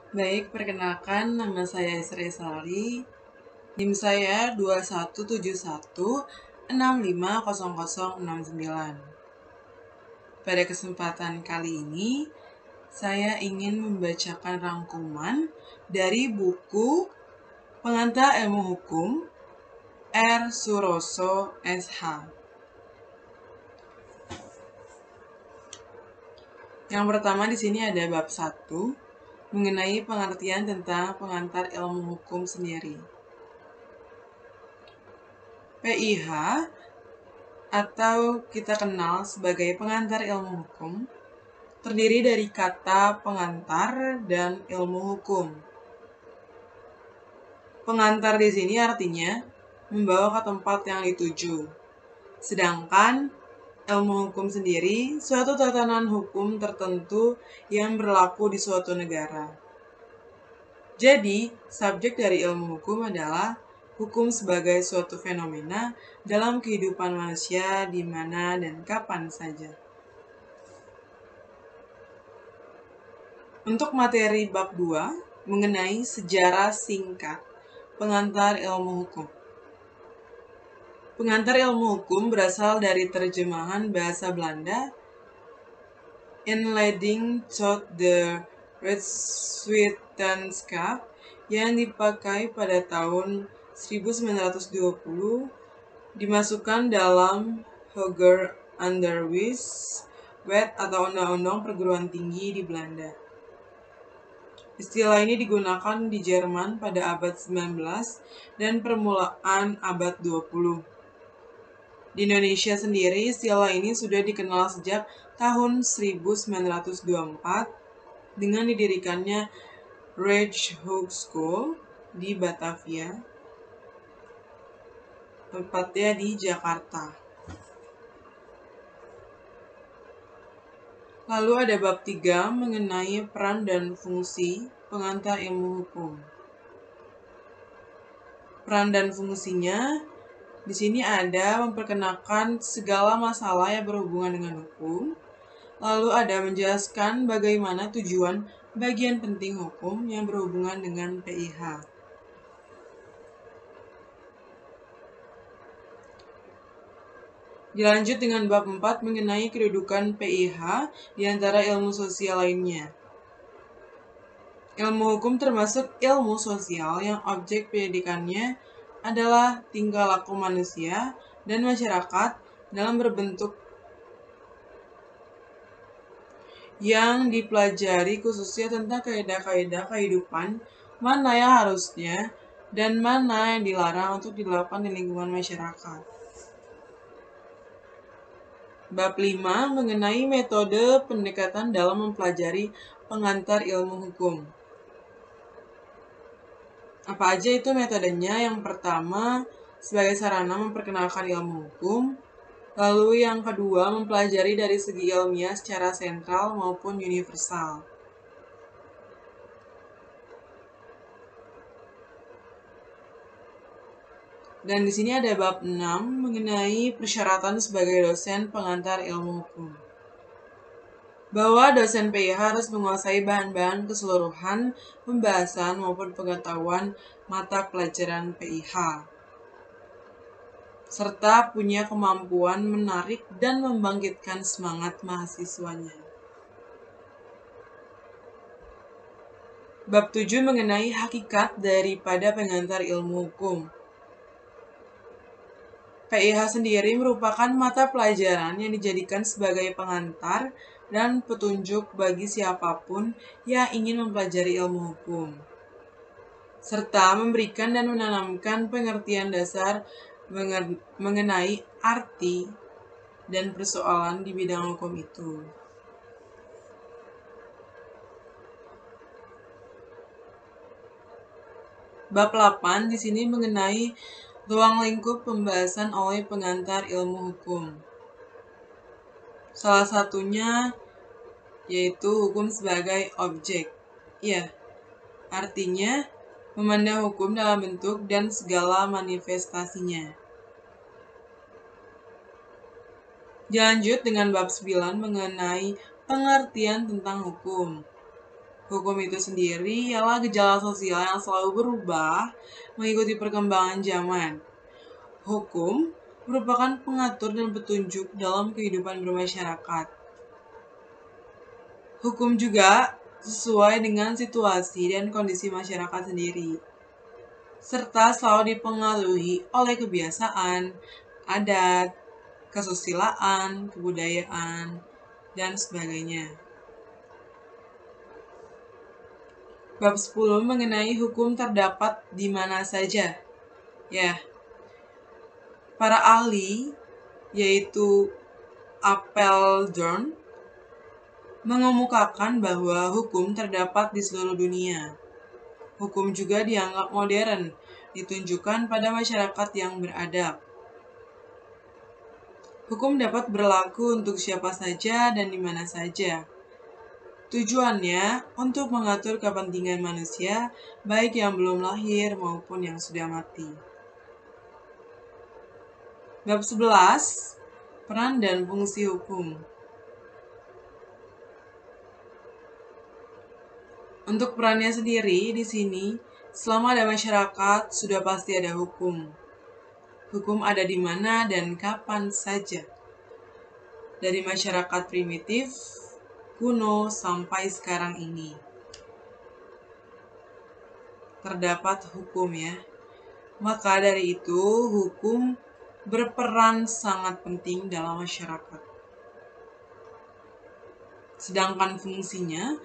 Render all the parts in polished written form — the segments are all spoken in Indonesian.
Baik, perkenalkan nama saya Sri Sari. NIM saya 2171650069. Pada kesempatan kali ini, saya ingin membacakan rangkuman dari buku Pengantar Ilmu Hukum R. Suroso SH. Yang pertama di sini ada bab 1 mengenai pengertian tentang pengantar ilmu hukum sendiri. PIH atau kita kenal sebagai pengantar ilmu hukum terdiri dari kata pengantar dan ilmu hukum. Pengantar di sini artinya membawa ke tempat yang dituju. Sedangkan ilmu hukum sendiri suatu tatanan hukum tertentu yang berlaku di suatu negara. Jadi, subjek dari ilmu hukum adalah hukum sebagai suatu fenomena dalam kehidupan manusia di mana dan kapan saja. Untuk materi bab 2 mengenai sejarah singkat pengantar ilmu hukum. Pengantar ilmu hukum berasal dari terjemahan bahasa Belanda Inleiding tot de Wetenswetenschap yang dipakai pada tahun 1920 dimasukkan dalam Hoger Onderwijs Wet atau Undang-Undang Perguruan Tinggi di Belanda. Istilah ini digunakan di Jerman pada abad 19 dan permulaan abad 20. Di Indonesia sendiri, istilah ini sudah dikenal sejak tahun 1924 dengan didirikannya Rijkshogeschool di Batavia, tepatnya di Jakarta. Lalu ada bab 3 mengenai peran dan fungsi pengantar ilmu hukum. Peran dan fungsinya di sini ada memperkenalkan segala masalah yang berhubungan dengan hukum. Lalu ada menjelaskan bagaimana tujuan bagian penting hukum yang berhubungan dengan PIH. Dilanjut dengan bab 4 mengenai kedudukan PIH di antara ilmu sosial lainnya. Ilmu hukum termasuk ilmu sosial yang objek pendidikannya adalah tingkah laku manusia dan masyarakat dalam berbentuk yang dipelajari khususnya tentang kaidah-kaidah kehidupan, mana yang harusnya dan mana yang dilarang untuk dilakukan di lingkungan masyarakat. Bab 5 mengenai metode pendekatan dalam mempelajari pengantar ilmu hukum. Apa aja itu metodenya? Yang pertama, sebagai sarana memperkenalkan ilmu hukum. Lalu yang kedua, mempelajari dari segi ilmiah secara sentral maupun universal. Dan di sini ada bab 6 mengenai persyaratan sebagai dosen pengantar ilmu hukum. Bahwa dosen PIH harus menguasai bahan-bahan keseluruhan pembahasan maupun pengetahuan mata pelajaran PIH, serta punya kemampuan menarik dan membangkitkan semangat mahasiswanya. Bab 7 mengenai hakikat daripada pengantar ilmu hukum. PIH sendiri merupakan mata pelajaran yang dijadikan sebagai pengantar dan petunjuk bagi siapapun yang ingin mempelajari ilmu hukum, serta memberikan dan menanamkan pengertian dasar mengenai arti dan persoalan di bidang hukum itu. Bab 8 di sini mengenai ruang lingkup pembahasan oleh pengantar ilmu hukum. Salah satunya yaitu hukum sebagai objek. Ya, artinya memandang hukum dalam bentuk dan segala manifestasinya. Dilanjut dengan bab 9 mengenai pengertian tentang hukum. Hukum itu sendiri ialah gejala sosial yang selalu berubah mengikuti perkembangan zaman. Hukum merupakan pengatur dan petunjuk dalam kehidupan bermasyarakat. Hukum juga sesuai dengan situasi dan kondisi masyarakat sendiri, serta selalu dipengaruhi oleh kebiasaan, adat, kesusilaan, kebudayaan, dan sebagainya. Bab 10 mengenai hukum terdapat di mana saja. Ya, para ahli, yaitu Apeldoorn, mengemukakan bahwa hukum terdapat di seluruh dunia. Hukum juga dianggap modern, ditunjukkan pada masyarakat yang beradab. Hukum dapat berlaku untuk siapa saja dan di mana saja. Tujuannya untuk mengatur kepentingan manusia, baik yang belum lahir maupun yang sudah mati. Bab 11, peran dan fungsi hukum. Untuk perannya sendiri di sini, selama ada masyarakat, sudah pasti ada hukum. Hukum ada di mana dan kapan saja. Dari masyarakat primitif, kuno sampai sekarang ini. Terdapat hukum ya. Maka dari itu, hukum berperan sangat penting dalam masyarakat. Sedangkan fungsinya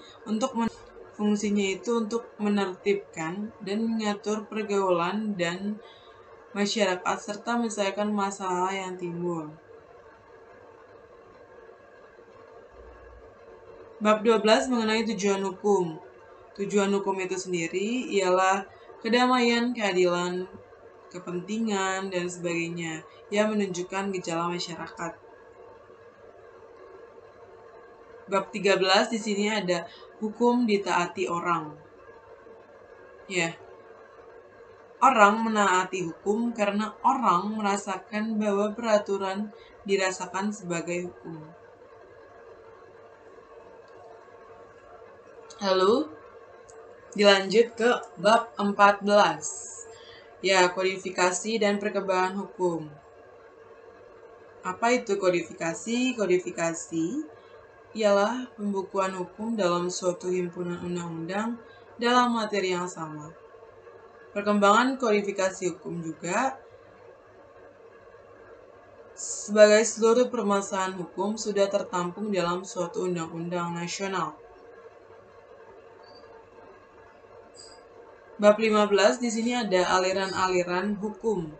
itu untuk menertibkan dan mengatur pergaulan dan masyarakat serta menyelesaikan masalah yang timbul. Bab 12 mengenai tujuan hukum. Tujuan hukum itu sendiri ialah kedamaian, keadilan, kepentingan, dan sebagainya yang menunjukkan gejala masyarakat. Bab 13 di sini ada hukum ditaati orang. Ya. Orang menaati hukum karena orang merasakan bahwa peraturan dirasakan sebagai hukum. Lalu dilanjut ke bab 14. Ya, kodifikasi dan perkembangan hukum. Apa itu kodifikasi? Kodifikasi ialah pembukuan hukum dalam suatu himpunan undang-undang dalam materi yang sama. Perkembangan kodifikasi hukum juga sebagai seluruh permasalahan hukum sudah tertampung dalam suatu undang-undang nasional. Bab 15 di sini ada aliran-aliran hukum.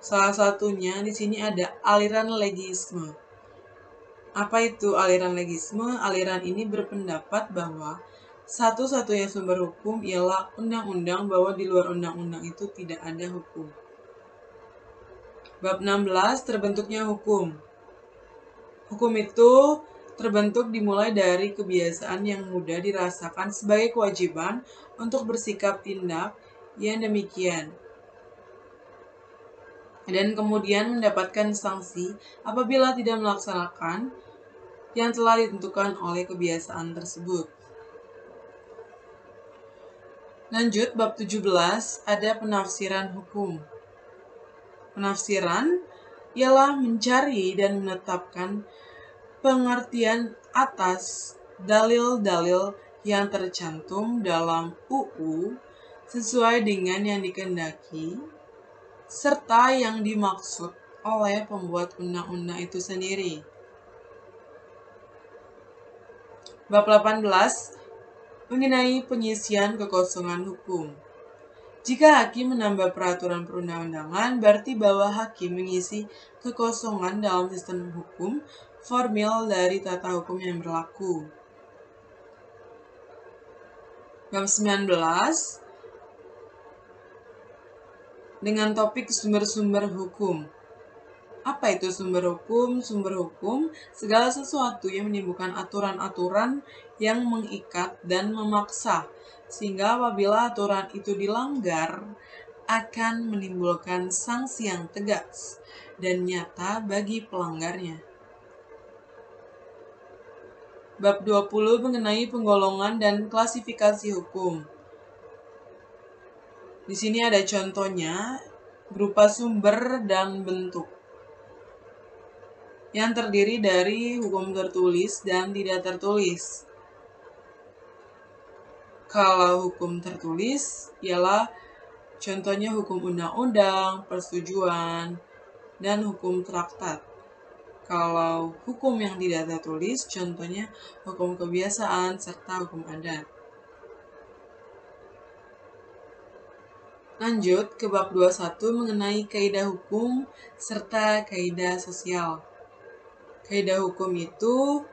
Salah satunya di sini ada aliran legisme. Apa itu aliran legisme? Aliran ini berpendapat bahwa satu-satunya sumber hukum ialah undang-undang, bahwa di luar undang-undang itu tidak ada hukum. Bab 16 terbentuknya hukum. Hukum itu terbentuk dimulai dari kebiasaan yang mudah dirasakan sebagai kewajiban untuk bersikap tindak yang demikian, dan kemudian mendapatkan sanksi apabila tidak melaksanakan yang telah ditentukan oleh kebiasaan tersebut. Lanjut, bab 17 ada penafsiran hukum. Penafsiran ialah mencari dan menetapkan pengertian atas dalil-dalil yang tercantum dalam UU sesuai dengan yang dikehendaki serta yang dimaksud oleh pembuat undang-undang itu sendiri. Bab 18 mengenai pengisian kekosongan hukum. Jika hakim menambah peraturan perundang-undangan, berarti bahwa hakim mengisi kekosongan dalam sistem hukum formil dari tata hukum yang berlaku. Bab 19 dengan topik sumber-sumber hukum. Apa itu sumber hukum? Sumber hukum segala sesuatu yang menimbulkan aturan-aturan yang mengikat dan memaksa, sehingga apabila aturan itu dilanggar akan menimbulkan sanksi yang tegas dan nyata bagi pelanggarnya. Bab 20 mengenai penggolongan dan klasifikasi hukum. Di sini ada contohnya berupa sumber dan bentuk yang terdiri dari hukum tertulis dan tidak tertulis. Kalau hukum tertulis ialah contohnya hukum undang-undang, persetujuan, dan hukum traktat. Kalau hukum yang tidak tertulis, contohnya hukum kebiasaan serta hukum adat. Lanjut ke bab 21 mengenai kaidah hukum serta kaidah sosial. Kaidah hukum itu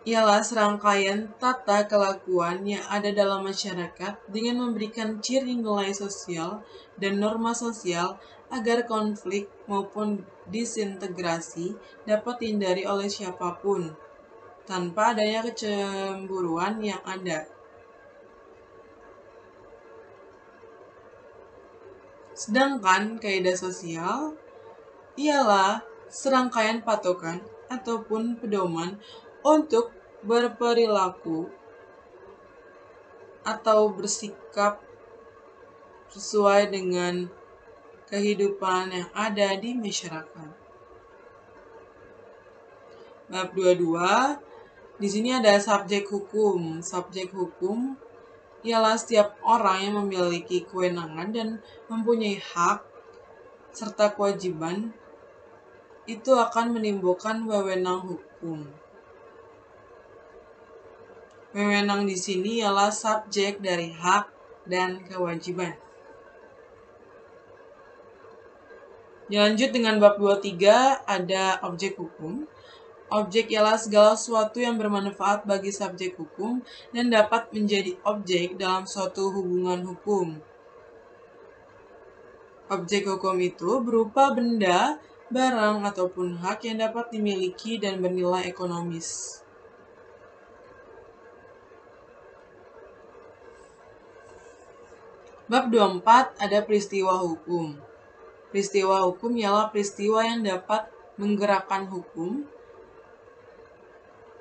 ialah serangkaian tata kelakuan yang ada dalam masyarakat dengan memberikan ciri nilai sosial dan norma sosial agar konflik maupun disintegrasi dapat dihindari oleh siapapun, tanpa adanya kecemburuan yang ada. Sedangkan kaidah sosial ialah serangkaian patokan ataupun pedoman untuk berperilaku atau bersikap sesuai dengan kehidupan yang ada di masyarakat. Bab 22, di sini ada subjek hukum. Subjek hukum ialah setiap orang yang memiliki kewenangan dan mempunyai hak serta kewajiban itu akan menimbulkan wewenang hukum. Wewenang di sini ialah subjek dari hak dan kewajiban. Dilanjut dengan bab 23 ada objek hukum. Objek ialah segala sesuatu yang bermanfaat bagi subjek hukum dan dapat menjadi objek dalam suatu hubungan hukum. Objek hukum itu berupa benda, barang, ataupun hak yang dapat dimiliki dan bernilai ekonomis. Bab 24 ada peristiwa hukum. Peristiwa hukum ialah peristiwa yang dapat menggerakkan hukum.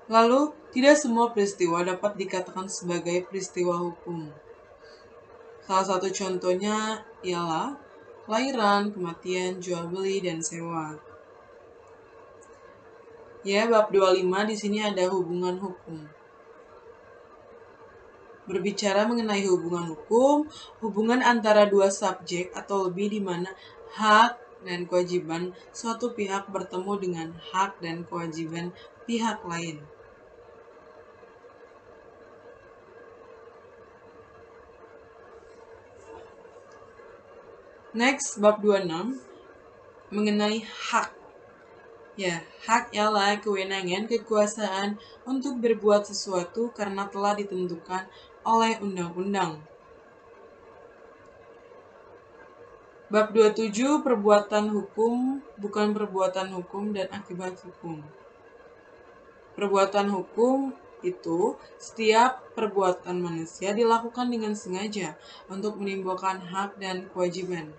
Lalu, tidak semua peristiwa dapat dikatakan sebagai peristiwa hukum. Salah satu contohnya ialah kelahiran, kematian, jual beli, dan sewa. Ya, bab 25 di sini ada hubungan hukum. Berbicara mengenai hubungan hukum, hubungan antara dua subjek atau lebih di mana hak dan kewajiban suatu pihak bertemu dengan hak dan kewajiban pihak lain. Next, bab 26 mengenai hak. Ya, hak ialah kewenangan, kekuasaan untuk berbuat sesuatu karena telah ditentukan oleh undang-undang. Bab 27 perbuatan hukum, bukan perbuatan hukum dan akibat hukum. Perbuatan hukum itu setiap perbuatan manusia dilakukan dengan sengaja untuk menimbulkan hak dan kewajiban.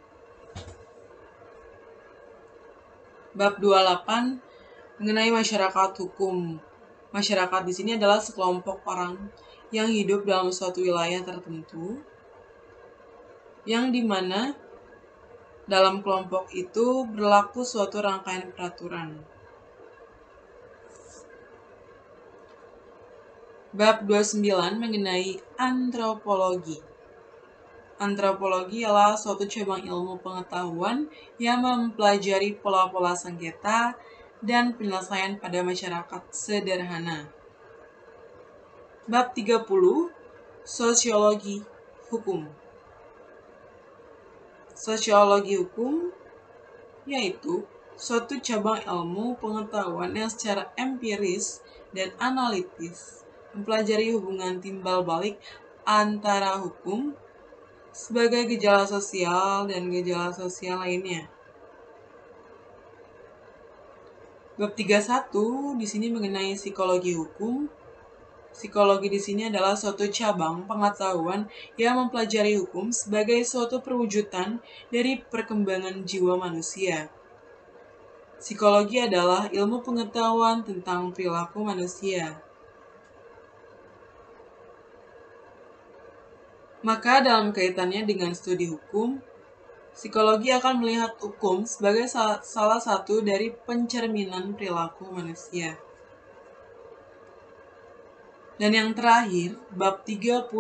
Bab 28 mengenai masyarakat hukum. Masyarakat di sini adalah sekelompok orang yang hidup dalam suatu wilayah tertentu, yang dimana dalam kelompok itu berlaku suatu rangkaian peraturan. Bab 29 mengenai antropologi. Antropologi adalah suatu cabang ilmu pengetahuan yang mempelajari pola-pola sengketa dan penyelesaian pada masyarakat sederhana. Bab 30 sosiologi hukum. Sosiologi hukum yaitu suatu cabang ilmu pengetahuan yang secara empiris dan analitis mempelajari hubungan timbal balik antara hukum sebagai gejala sosial dan gejala sosial lainnya. Bab 31 di sini mengenai psikologi hukum. Psikologi di sini adalah suatu cabang pengetahuan yang mempelajari hukum sebagai suatu perwujudan dari perkembangan jiwa manusia. Psikologi adalah ilmu pengetahuan tentang perilaku manusia. Maka dalam kaitannya dengan studi hukum, psikologi akan melihat hukum sebagai salah satu dari pencerminan perilaku manusia. Dan yang terakhir, bab 32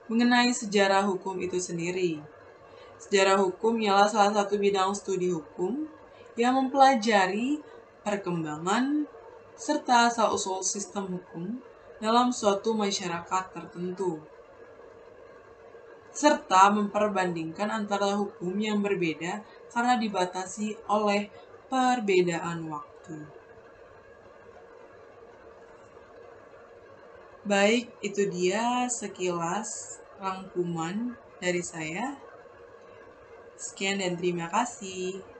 mengenai sejarah hukum itu sendiri. Sejarah hukum ialah salah satu bidang studi hukum yang mempelajari perkembangan serta asal-usul sistem hukum dalam suatu masyarakat tertentu, serta memperbandingkan antara hukum yang berbeda karena dibatasi oleh perbedaan waktu. Baik, itu dia sekilas rangkuman dari saya. Sekian dan terima kasih.